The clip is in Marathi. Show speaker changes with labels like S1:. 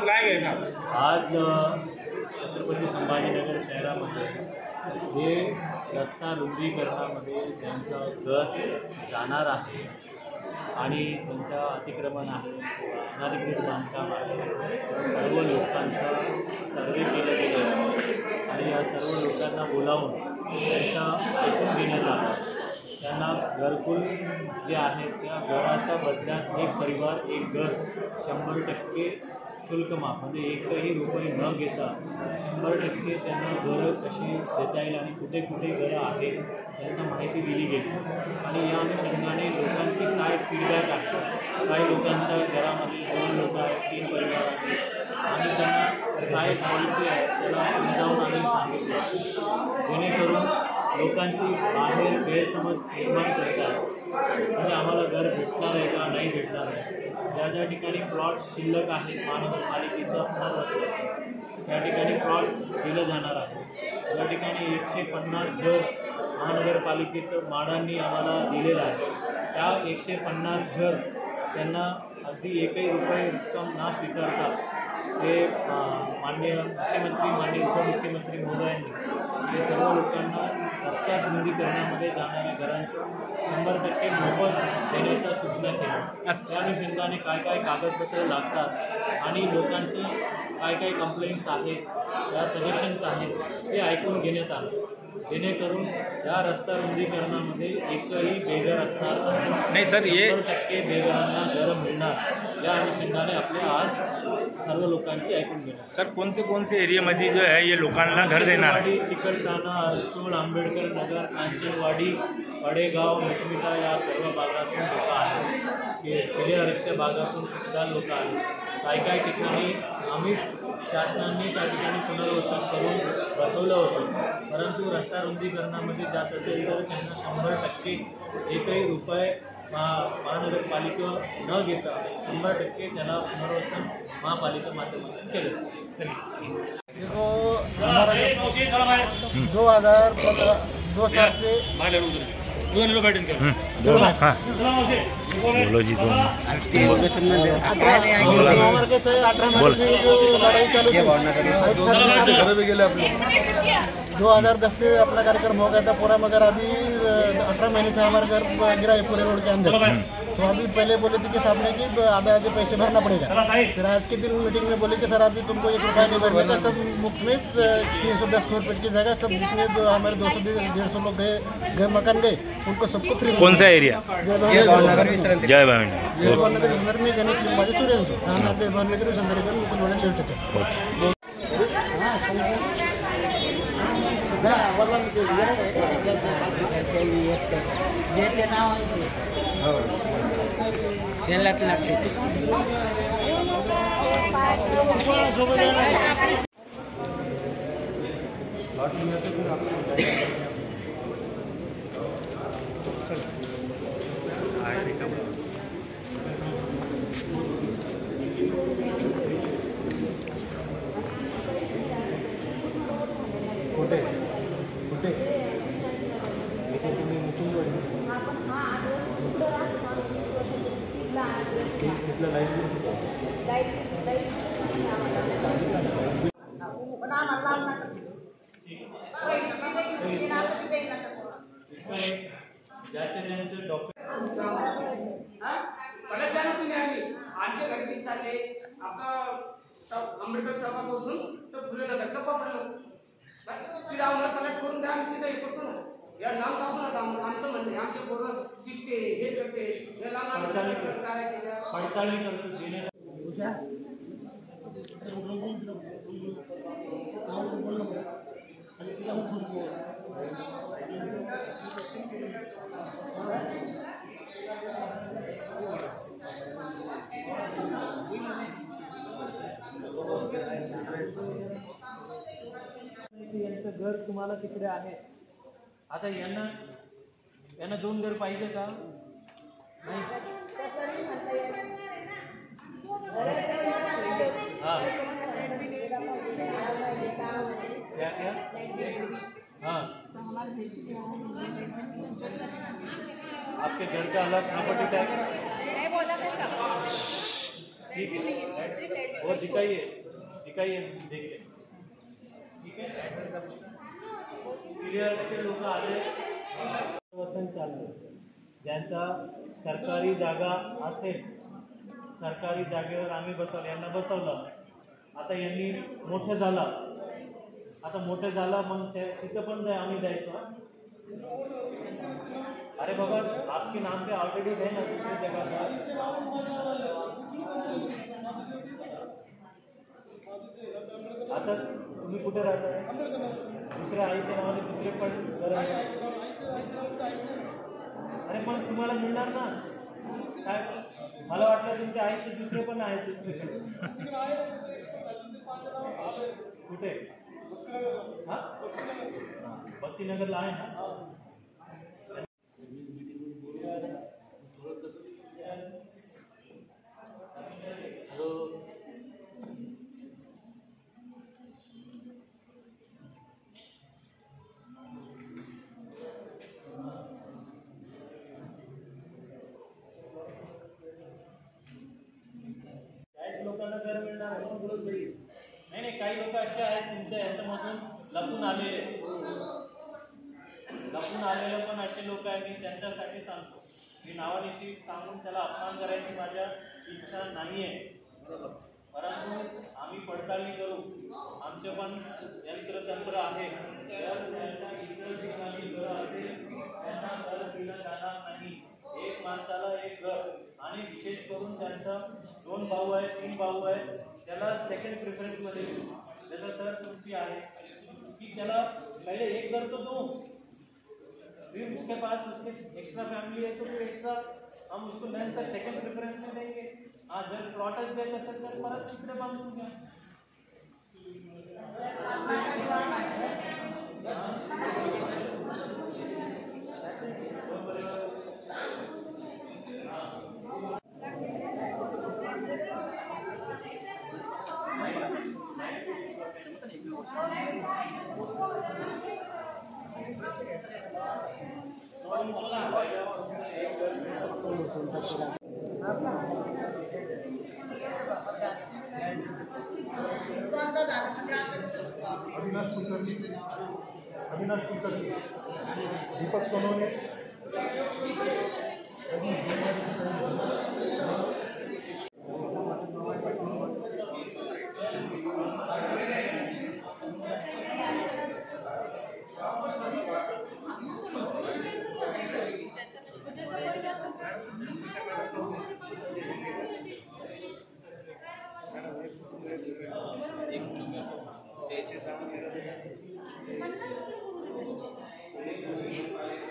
S1: काय घेणार
S2: आज छत्रपती संभाजीनगर शहरामध्ये जे रस्ता रुंदीकरणामध्ये त्यांचं गट जाणार आहे आणि त्यांचं अतिक्रमण आहे, अनधिकृत बांधकाम आहे, सर्व लोकांचा सर्वे केलं गेलं आहे आणि या सर्व लोकांना बोलावून त्यांचा ऐकून घेण्यात आलं। त्यांना घरकुल जे आहे त्या घराच्या बदल्यात एक परिवार एक घर 100% शुल्क माफ म्हणजे एकही रुपये न घेता 100% त्यांना घरं कशी देता येईल आणि कुठे कुठे घरं आहेत याची माहिती दिली गेली आणि या अनुषंगाने लोकांची काय फीडबॅक आहे, काही लोकांच्या घरामध्ये 2 लोक आहेत, 3 परिवार आहेत आणि त्यांना काय पॉलिसी आहे त्याला समजावून आम्ही सांगितलं जेणेकरून लोकांची बाहेर गैरसमज निर्माण करतात म्हणजे आम्हाला घर भेटणार आहे का नाही भेटणार आहे। ज्या ज्या ठिकाणी प्लॉट्स शिल्लक आहेत महानगरपालिकेचा पुनर्वसन त्या ठिकाणी प्लॉट्स दिलं जाणार आहे। ज्या ठिकाणी 150 घर महानगरपालिकेचं माडांनी आम्हाला दिलेलं आहे त्या 150 घर त्यांना अगदी एकही रुपये रक्कम न स्वीकारता ते माननीय मुख्यमंत्री माननीय उपमुख्यमंत्री महोदयांनी हे सर्व लोकांना रस्ता रुंदीकरणामध्ये जाणाऱ्या घरांचं 100% मोफत देण्याच्या सूचना केल्या। त्या अनुषंगाने काय काय कागदपत्र लागतात आणि लोकांची काय काय कंप्लेंट्स आहेत या सजेशन्स आहेत ते ऐकून घेण्यात आलं जेणेकरून या रस्ता रुंदीकरणामध्ये एकही बेघर असणार
S1: नाही सर,
S2: 100% बेघरांना घरं मिळणार या अनुषंगाने आपले आज सर्व लोकांची ऐकून घेणार।
S1: सर कौन से एरियामध्ये जो है ये लोकांना घर देणार?
S2: चिकलठाणा, अर्सूल, आंबेडकर नगर, कांचनवाडी, पडेगाव, मिठमिठा या सर्व भागातून लोक आहेत, किल्लेहरच्या भागातून सुद्धा लोक आहेत। काही ठिकाणी आम्हीच शासनाने त्या ठिकाणी पुनर्वसन करून बसवलं होतं परंतु रस्ता रुंदीकरणामध्ये जात असेल तर त्यांना 100% एकही रुपये महानगरपालिका न घेता 100% त्याला पुनर्वसन महापालिका माध्यमातून केलं।
S3: 2015 से
S1: बोलो जी दोनों
S3: 2010 से अपना कार्यक्रम हो गया था पूरा मगर अभी 18 महीने से हमारा घर गिरा है पूरे रोड के अंदर। तो अभी पहले बोले थे कि साहब ने कि आधे पैसे भरना पड़ेगा, फिर आज के दिन मीटिंग में बोले कि सर अभी तुमको 1 रुपया नहीं भरने का, सब मुफ्त में 310 स्क्वायर फीट की जगह सब जितने जो हमारे 200-150 लोग गए घर मकान गए उनको सबको फ्री।
S1: कौन सा एरिया? जय
S3: भावनगर नगर में गणेश लिंबाड़ी सूर्य जय भावनगर संदर्भ मुकुल लेफ्ट
S4: ज्याचे नाव त्यालाच लागते
S3: कुठे कुठे तुम्ही तिथलं
S2: ज्याचे डॉक्टर
S5: आमच्या घरी चालले आपला आंबेडकर चौकापासून तर फुले नगर पडलं तिला आम्हाला कलेक्ट करून द्या आम्ही तिथे हे करतो ना या नाव टाकू नका आमचं म्हणणे आमचे पोरं शिकते हे करते याला
S2: पडताळणी करतो यांचं घर तुम्हाला तिकडे आहे, आता यांना 2 घर पाहिजे का? नाही हाँ क्या क्या हाँ आपके घर का अलग प्रॉपर्टी टैक्स ठीक है, वो दिखाइए देखिए, ठीक है. क्लिअरचे लोक आले, वसन चाललं. ज्यांचा सरकारी जागा असेल, सरकारी जागेवर आम्ही बसवलं, यांना बसवलं. आता यांनी मोठं झाला, मग तिथं पण आम्ही द्यायचं. अरे बाबा, आपके नाम पे ऑलरेडी है ना दूसरी जगह पर. आता तुम्ही कुठे राहताय? दुसऱ्या आईच्या नावाने दुसरे पण घर आहे. अरे पण तुम्हाला मिळणार ना काय? मला वाटलं तुमच्या आईचे दुसरे पण आहेत दुसरीकडे. कुठे? हा, भक्तीनगरला आहे ना. लोकांना घर मिळणार आहे. नाही, काही लोक असे आहेत तुमच्या ह्याच्यामधून लपून आलेले पण असे लोक आहे. मी त्यांच्यासाठी सांगतो, मी नावानिशी सांगून त्याला अपमान करायची माझ्या इच्छा नाही आहे. परंतु आम्ही पडताळणी करू. आमचे पण यंत्रतंत्र आहे. जर त्यांना इतर ठिकाणी घर असेल त्यांना घर दिलं जाणार नाही. एक माणसाला एक घर, आणि विशेष करून त्यांचा 2 भाऊ आहे, 3 भाऊ आहे, त्याला सेकंड प्रेफरन्स मध्ये जैसा सर तुमची आहे कि त्याला पहले एक घर तो दो, फिर उसके पास उसके एक्स्ट्रा फैमिली है तो फिर एक्स्ट्रा हम उसको नंतर सेकंड प्रेफरन्स में देंगे. हाँ, जर प्लॉटच देत असेल तर परत तिकडे बांधून घ्या.
S3: अविनाश कुलकर्णी, दीपक सोनवणे,
S5: एक